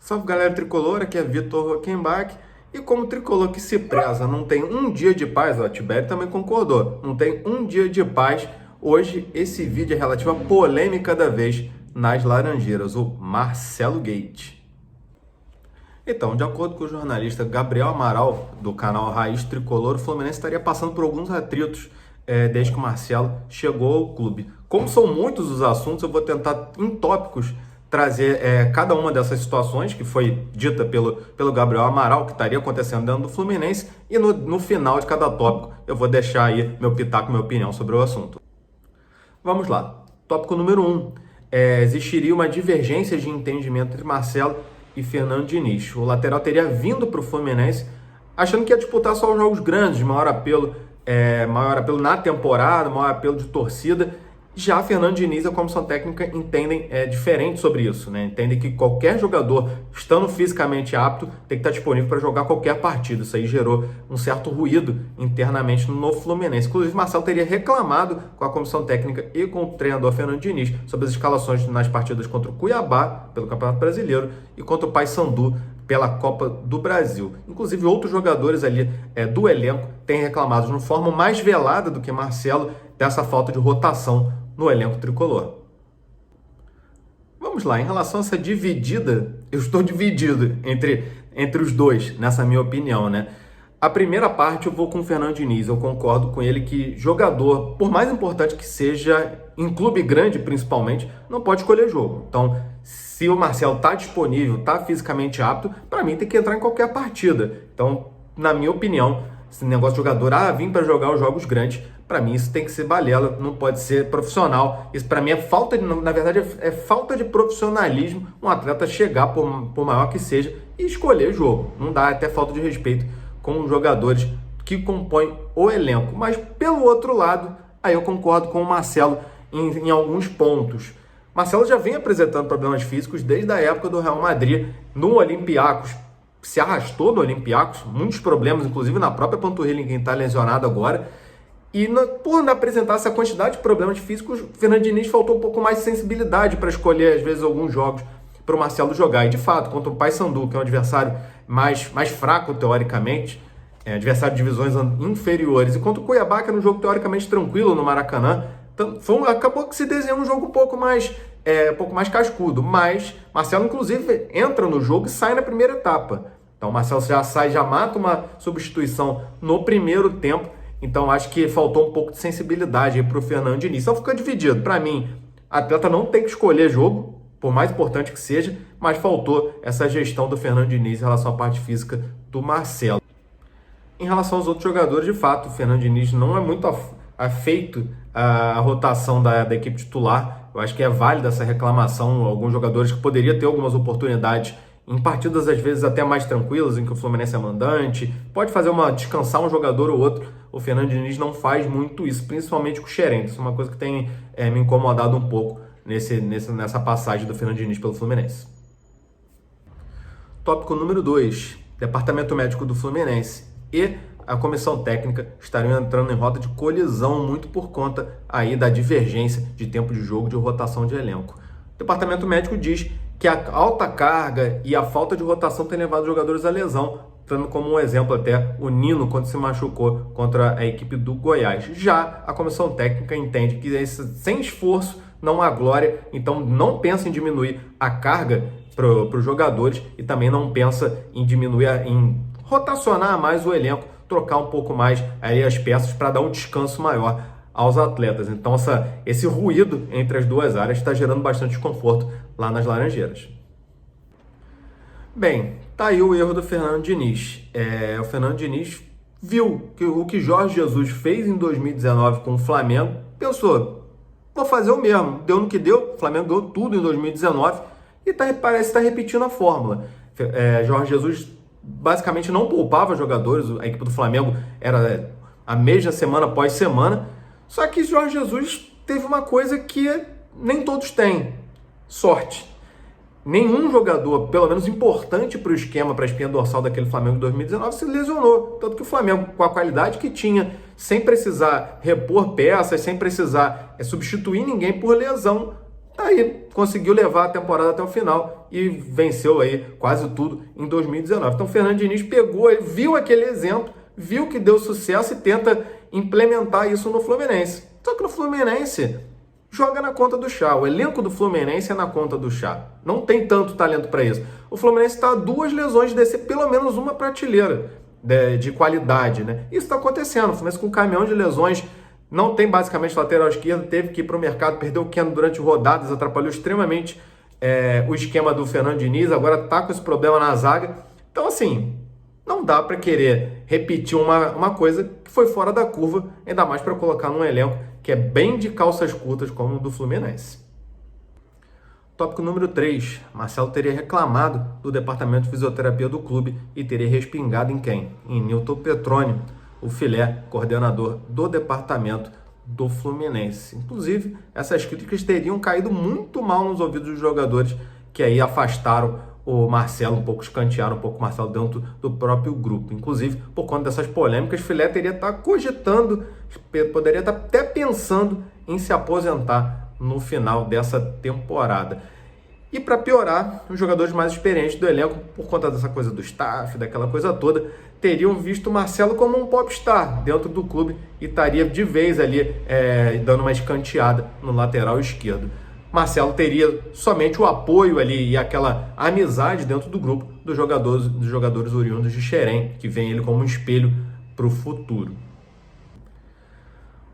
Salve galera tricolor, aqui é Vitor Huckenbach. E como tricolor que se preza não tem um dia de paz, ó, Tibério também concordou, não tem um dia de paz. Hoje esse vídeo é relativo à polêmica da vez nas Laranjeiras, o Marcelo Gate. Então, de acordo com o jornalista Gabriel Amaral, do canal Raiz Tricolor, o Fluminense estaria passando por alguns atritos desde que o Marcelo chegou ao clube. Como são muitos os assuntos, eu vou tentar, em tópicos, trazer cada uma dessas situações que foi dita pelo Gabriel Amaral, que estaria acontecendo dentro do Fluminense, e no final de cada tópico eu vou deixar aí meu pitaco, minha opinião sobre o assunto. Vamos lá. Tópico número 1. Existiria uma divergência de entendimento entre Marcelo e Fernando Diniz. O lateral teria vindo para o Fluminense achando que ia disputar só os jogos grandes, de maior apelo na temporada, maior apelo de torcida. Já Fernando Diniz e a comissão técnica entendem diferente sobre isso, né? Entendem que qualquer jogador, estando fisicamente apto, tem que estar disponível para jogar qualquer partida. Isso aí gerou um certo ruído internamente no Fluminense. Inclusive, Marcelo teria reclamado com a comissão técnica e com o treinador Fernando Diniz sobre as escalações nas partidas contra o Cuiabá, pelo Campeonato Brasileiro, e contra o Paysandu, pela Copa do Brasil. Inclusive, outros jogadores ali do elenco têm reclamado de uma forma mais velada do que Marcelo dessa falta de rotação no elenco tricolor. Vamos lá, em relação a essa dividida, eu estou dividido entre os dois, nessa minha opinião, né? A primeira parte eu vou com o Fernando Diniz, eu concordo com ele que jogador, por mais importante que seja, em clube grande principalmente, não pode escolher jogo. Então, se o Marcelo está disponível, está fisicamente apto, para mim tem que entrar em qualquer partida. Então, na minha opinião, esse negócio de jogador, vim para jogar os jogos grandes, para mim isso tem que ser balela, não pode ser profissional. Isso para mim é falta de profissionalismo, um atleta chegar, por maior que seja, e escolher jogo. Não dá, até falta de respeito com os jogadores que compõem o elenco. Mas pelo outro lado, aí eu concordo com o Marcelo em alguns pontos. Marcelo já vem apresentando problemas físicos desde a época do Real Madrid, no Olympiacos, se arrastou no Olympiacos, muitos problemas, inclusive na própria panturrilha em quem está lesionado agora. E por não apresentar essa quantidade de problemas físicos, o Fernando Diniz faltou um pouco mais de sensibilidade para escolher, às vezes, alguns jogos para o Marcelo jogar. E, de fato, contra o Paysandu, que é um adversário mais fraco, teoricamente, adversário de divisões inferiores, e contra o Cuiabá, que era um jogo teoricamente tranquilo no Maracanã, acabou que se desenhou um jogo um pouco mais cascudo. Mas Marcelo, inclusive, entra no jogo e sai na primeira etapa. Então, o Marcelo já mata uma substituição no primeiro tempo. Então, acho que faltou um pouco de sensibilidade para o Fernando Diniz. Então, fica dividido. Para mim, atleta não tem que escolher jogo, por mais importante que seja, mas faltou essa gestão do Fernando Diniz em relação à parte física do Marcelo. Em relação aos outros jogadores, de fato, o Fernando Diniz não é muito afeito à rotação da equipe titular. Eu acho que é válida essa reclamação. Alguns jogadores que poderiam ter algumas oportunidades em partidas, às vezes, até mais tranquilas, em que o Fluminense é mandante, pode descansar um jogador ou outro. O Fernando Diniz não faz muito isso, principalmente com o Xerém. Isso é uma coisa que tem me incomodado um pouco nessa passagem do Fernando Diniz pelo Fluminense. Tópico número 2. Departamento médico do Fluminense e a comissão técnica estariam entrando em rota de colisão muito por conta aí da divergência de tempo de jogo, de rotação de elenco. O departamento médico diz que a alta carga e a falta de rotação tem levado os jogadores à lesão, dando como um exemplo até o Nino, quando se machucou contra a equipe do Goiás. Já a comissão técnica entende que sem esforço não há glória, então não pensa em diminuir a carga para os jogadores e também não pensa em em rotacionar mais o elenco, trocar um pouco mais aí as peças para dar um descanso maior aos atletas. Então esse ruído entre as duas áreas está gerando bastante desconforto lá nas Laranjeiras. Bem, tá aí o erro do Fernando Diniz. O Fernando Diniz viu que o que Jorge Jesus fez em 2019 com o Flamengo, pensou, vou fazer o mesmo. Deu no que deu, o Flamengo ganhou tudo em 2019 e parece estar repetindo a fórmula. Jorge Jesus basicamente não poupava jogadores, a equipe do Flamengo era a mesma semana após semana, só que Jorge Jesus teve uma coisa que nem todos têm, sorte. Nenhum jogador, pelo menos importante para o esquema, para a espinha dorsal daquele Flamengo de 2019, se lesionou. Tanto que o Flamengo, com a qualidade que tinha, sem precisar repor peças, sem precisar substituir ninguém por lesão, tá aí, conseguiu levar a temporada até o final e venceu aí quase tudo em 2019. Então, o Fernando Diniz pegou, viu aquele exemplo, viu que deu sucesso e tenta implementar isso no Fluminense. Só que no Fluminense joga na conta do Chá. O elenco do Fluminense é na conta do Chá. Não tem tanto talento para isso. O Fluminense está a 2 lesões de descer pelo menos uma prateleira de qualidade, né? Isso está acontecendo. O Fluminense com um caminhão de lesões, não tem basicamente lateral esquerdo, teve que ir para o mercado, perdeu o Keno durante rodadas, atrapalhou extremamente o esquema do Fernando Diniz, agora está com esse problema na zaga. Então, assim, não dá para querer repetir uma coisa que foi fora da curva, ainda mais para colocar num elenco que é bem de calças curtas como o do Fluminense. Tópico número 3. Marcelo teria reclamado do departamento de fisioterapia do clube e teria respingado em quem? Em Nilton Petroni, o filé coordenador do departamento do Fluminense. Inclusive, essas críticas teriam caído muito mal nos ouvidos dos jogadores que aí afastaram o Marcelo, um pouco escantearam um pouco o Marcelo dentro do próprio grupo. Inclusive, por conta dessas polêmicas, o filé teria estar cogitando, poderia estar até pensando em se aposentar no final dessa temporada. E para piorar, os jogadores mais experientes do elenco, por conta dessa coisa do staff, daquela coisa toda, teriam visto o Marcelo como um popstar dentro do clube e estaria de vez ali dando uma escanteada no lateral esquerdo. Marcelo teria somente o apoio ali e aquela amizade dentro do grupo dos jogadores oriundos de Xerém, que vem ele como um espelho para o futuro.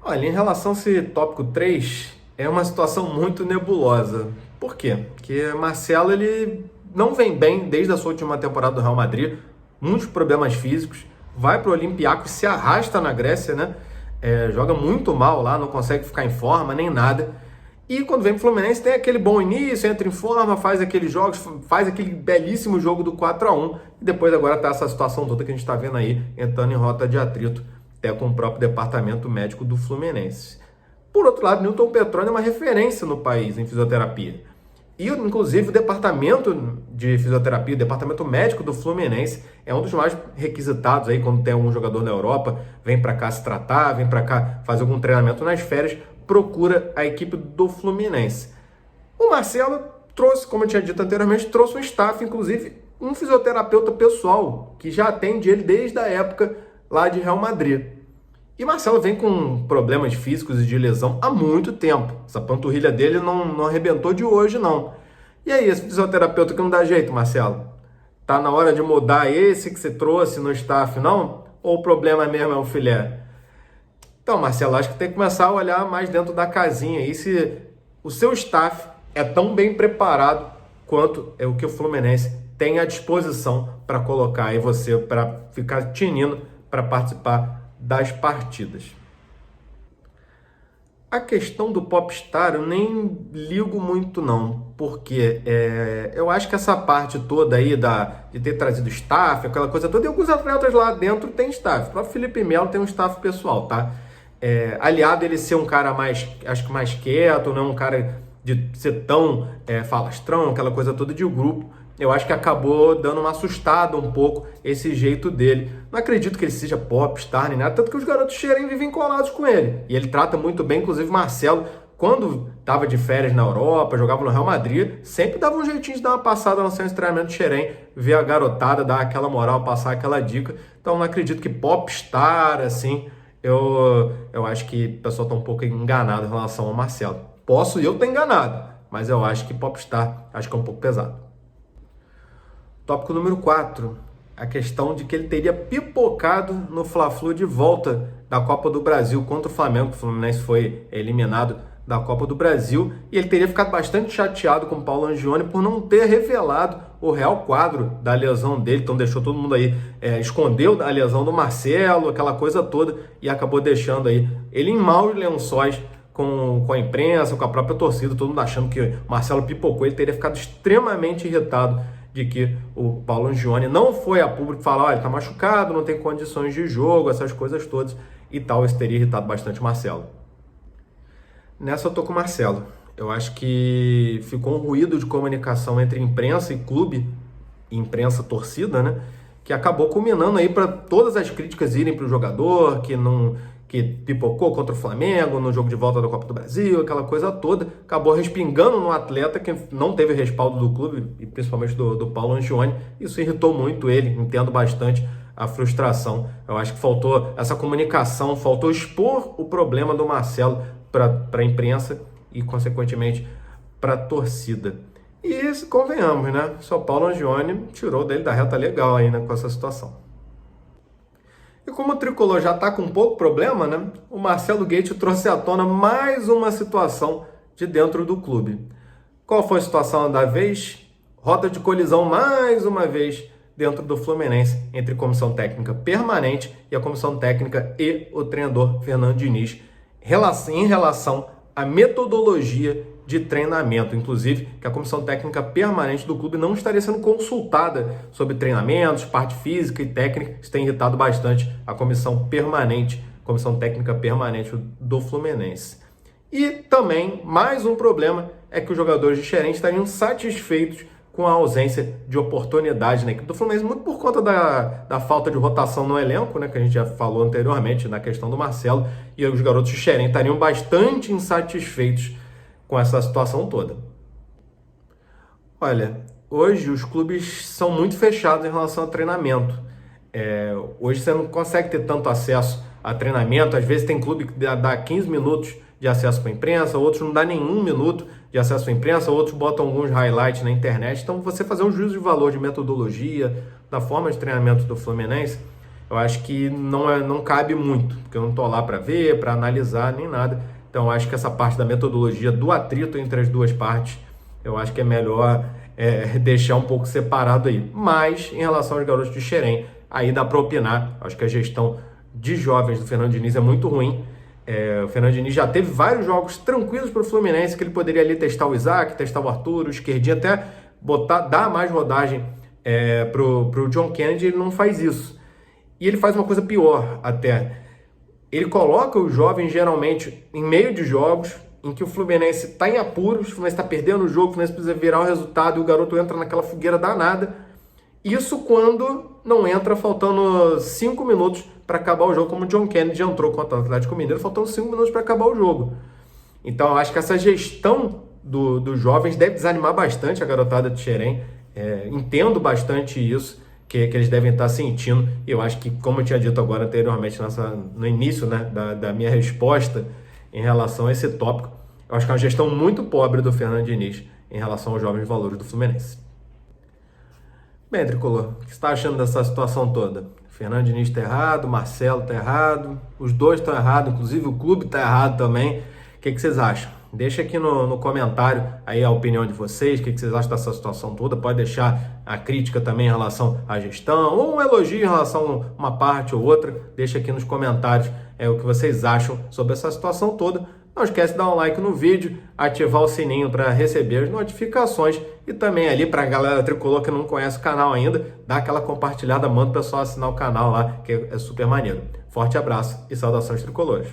Olha, em relação a esse tópico 3, é uma situação muito nebulosa. Por quê? Porque Marcelo ele não vem bem desde a sua última temporada do Real Madrid, muitos problemas físicos, vai para o Olympiacos, se arrasta na Grécia, né? Joga muito mal lá, não consegue ficar em forma nem nada. E quando vem pro Fluminense tem aquele bom início, entra em forma, faz aqueles jogos, faz aquele belíssimo jogo do 4-1 e depois agora tá essa situação toda que a gente tá vendo aí, entrando em rota de atrito até com o próprio departamento médico do Fluminense. Por outro lado, Nilton Petroni é uma referência no país em fisioterapia. E, inclusive, o departamento de fisioterapia, o departamento médico do Fluminense é um dos mais requisitados aí quando tem algum jogador na Europa, vem para cá se tratar, vem para cá fazer algum treinamento nas férias, procura a equipe do Fluminense. O Marcelo trouxe, como eu tinha dito anteriormente, trouxe um staff, inclusive um fisioterapeuta pessoal, que já atende ele desde a época lá de Real Madrid. E Marcelo vem com problemas físicos e de lesão há muito tempo. Essa panturrilha dele não arrebentou de hoje, não. E aí, esse fisioterapeuta que não dá jeito, Marcelo? Tá na hora de mudar esse que você trouxe no staff, não? Ou o problema mesmo é o filé? Então, Marcelo, acho que tem que começar a olhar mais dentro da casinha. E se o seu staff é tão bem preparado quanto é o que o Fluminense tem à disposição para colocar aí você para ficar tinindo para participar das partidas. A questão do popstar eu nem ligo muito não, porque eu acho que essa parte toda aí de ter trazido staff, aquela coisa toda, e alguns atletas lá dentro tem staff. O próprio Felipe Melo tem um staff pessoal, tá? Aliado ele ser um cara acho que mais quieto, não um cara de ser tão falastrão, aquela coisa toda de grupo, eu acho que acabou dando uma assustada um pouco esse jeito dele. Não acredito que ele seja popstar nem nada, tanto que os garotos Xerém vivem colados com ele. E ele trata muito bem, inclusive Marcelo, quando estava de férias na Europa, jogava no Real Madrid, sempre dava um jeitinho de dar uma passada no centro de treinamento de Xerém, ver a garotada, dar aquela moral, passar aquela dica. Então não acredito que popstar, assim, eu acho que o pessoal está um pouco enganado em relação ao Marcelo. Posso eu estar enganado, mas eu acho que popstar, acho que é um pouco pesado. Tópico número 4, a questão de que ele teria pipocado no Fla-Flu de volta da Copa do Brasil contra o Flamengo. O Fluminense foi eliminado da Copa do Brasil e ele teria ficado bastante chateado com o Paulo Angione por não ter revelado o real quadro da lesão dele. Então deixou todo mundo aí, escondeu a lesão do Marcelo, aquela coisa toda, e acabou deixando aí ele em maus lençóis com a imprensa, com a própria torcida, todo mundo achando que o Marcelo pipocou. Ele teria ficado extremamente irritado de que o Paulo Angione não foi a público falar, olha, ele tá machucado, não tem condições de jogo, essas coisas todas e tal. Isso teria irritado bastante o Marcelo. Nessa eu tô com o Marcelo. Eu acho que ficou um ruído de comunicação entre imprensa e clube, imprensa torcida, né? Que acabou culminando aí para todas as críticas irem para o jogador, que pipocou contra o Flamengo no jogo de volta da Copa do Brasil, aquela coisa toda, acabou respingando no atleta que não teve respaldo do clube, e principalmente do Paulo Angione. Isso irritou muito ele, entendo bastante a frustração. Eu acho que faltou essa comunicação, faltou expor o problema do Marcelo para a imprensa e, consequentemente, para a torcida. E convenhamos, né? Só Paulo Angione tirou dele da reta legal ainda com essa situação. E como o Tricolor já está com pouco problema, né? O Marcelo Gaete trouxe à tona mais uma situação de dentro do clube. Qual foi a situação da vez? Rota de colisão mais uma vez dentro do Fluminense entre comissão técnica permanente e a comissão técnica e o treinador Fernando Diniz em relação à metodologia de treinamento, inclusive que a comissão técnica permanente do clube não estaria sendo consultada sobre treinamentos, parte física e técnica. Isso tem irritado bastante a comissão técnica permanente do Fluminense. E também, mais um problema é que os jogadores de Xerém estariam satisfeitos com a ausência de oportunidade na equipe do Fluminense, muito por conta da falta de rotação no elenco, né, que a gente já falou anteriormente na questão do Marcelo, e os garotos de Xerém estariam bastante insatisfeitos com essa situação toda. Olha, hoje os clubes são muito fechados em relação ao treinamento. Hoje você não consegue ter tanto acesso a treinamento. Às vezes tem clube que dá 15 minutos de acesso para a imprensa, outros não dá nenhum minuto de acesso à imprensa, outros botam alguns highlights na internet. Então, você fazer um juízo de valor de metodologia, da forma de treinamento do Fluminense, eu acho que não cabe muito, porque eu não estou lá para ver, para analisar, nem nada. Então, eu acho que essa parte da metodologia, do atrito entre as duas partes, eu acho que é melhor deixar um pouco separado aí. Mas, em relação aos garotos de Xerém, aí dá para opinar. Acho que a gestão de jovens do Fernando Diniz é muito ruim. O Fernando Diniz já teve vários jogos tranquilos para o Fluminense, que ele poderia ali testar o Isaac, testar o Arthur, o Esquerdinha, até dar mais rodagem pro John Kennedy. Ele não faz isso. E ele faz uma coisa pior até. Ele coloca os jovens, geralmente, em meio de jogos em que o Fluminense está em apuros, o Fluminense está perdendo o jogo, o Fluminense precisa virar o resultado e o garoto entra naquela fogueira danada. Isso quando não entra faltando 5 minutos para acabar o jogo, como o John Kennedy entrou contra o Atlético Mineiro, faltando 5 minutos para acabar o jogo. Então, eu acho que essa gestão dos jovens deve desanimar bastante a garotada de Xerém. Entendo bastante isso, que eles devem estar sentindo. E eu acho que, como eu tinha dito agora anteriormente, no início, né, da minha resposta em relação a esse tópico, eu acho que é uma gestão muito pobre do Fernando Diniz em relação aos jovens valores do Fluminense. Bem, Tricolor, o que você está achando dessa situação toda? Fernando Diniz está errado, Marcelo está errado, os dois estão errados, inclusive o clube está errado também. O que vocês acham? Deixa aqui no comentário aí a opinião de vocês, o que vocês acham dessa situação toda. Pode deixar a crítica também em relação à gestão, ou um elogio em relação a uma parte ou outra. Deixa aqui nos comentários o que vocês acham sobre essa situação toda. Não esquece de dar um like no vídeo, ativar o sininho para receber as notificações e também ali para a galera tricolor que não conhece o canal ainda, dá aquela compartilhada, manda o pessoal assinar o canal lá, que é super maneiro. Forte abraço e saudações tricolores.